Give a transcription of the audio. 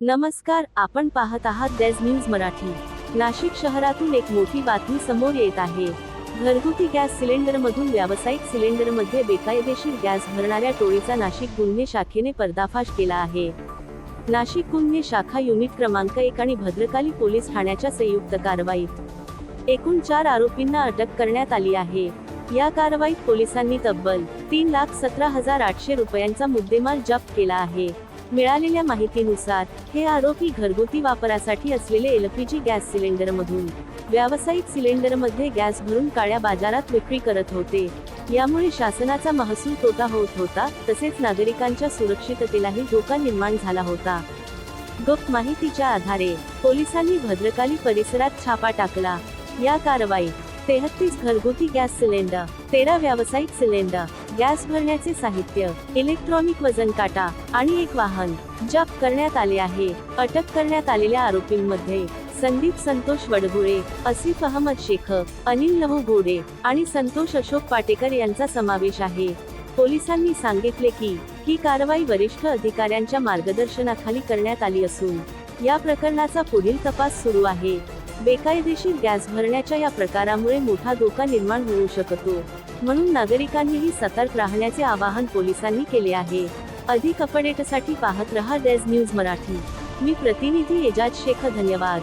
नमस्कार, आपण पाहत आहात देज न्यूज मराठी। नाशिक शहरातून एक मोठी बातमी समोर येत आहे। घरगुती गॅस सिलेंडरमधून व्यावसायिक सिलेंडरमध्ये बेकायदेशीर गॅस भरणाऱ्या टोळीचा नाशिक गुन्हे शाखेने पर्दाफाश केला आहे। नाशिक गुन्हे शाखा युनिट क्रमांक 1 आणि भद्रकाली पोलीस ठाण्याच्या संयुक्त कारवाईत एकूण 4 आरोपींना अटक करण्यात आली आहे। या कारवाईत पोलिसांनी तब्बल 3,17,800 रुपयांचा मुद्देमाल जप्त केला आहे। मिळालेल्या माहितीनुसार हे आरोपी घरगुती वापरासाठी असलेले एलपीजी गॅस सिलेंडरमधून व्यावसायिक सिलेंडरमध्ये गॅस भरून काळ्या बाजारात विक्री करत होते। यामुळे शासनाचा महसूल तोटा होत होता, तसेच नागरिकांच्या सुरक्षिततेलाही धोका निर्माण झाला होता। गुप्त माहितीच्या आधारे पोलिसांनी भद्रकाली परिसरात छापा टाकला। या कारवाईत 33 घरगुती गॅस सिलेंडर, 13 व्यावसायिक सिलेंडर, गॅस भरण्याचे साहित्य, इलेक्ट्रॉनिक वजन काटा आणि एक वाहन जप्त करण्यात आले आहे। अटक करण्यात आलेल्या आरोपींमध्ये संदीप संतोष वडगुळे, आसिफ अहमद शेख, अनिल लहू घोडे आणि संतोष अशोक पाटेकर यांचा समावेश आहे। पोलिसांनी सांगितले की ही कारवाई वरिष्ठ अधिकाऱ्यांच्या मार्गदर्शनाखाली करण्यात आली असून या प्रकरणाचा पुढील तपास सुरू आहे। बेकायदेशीर गॅस भरण्याच्या या प्रकारामुळे मोठा धोका निर्माण होऊ शकतो, म्हणून नागरिकांनीही सतर्क राहण्याचे आवाहन पोलिसांनी केले आहे। अधिक अपडेटसाठी पाहत रहा देज न्यूज मराठी। मी प्रतिनिधी एजाज शेख। धन्यवाद।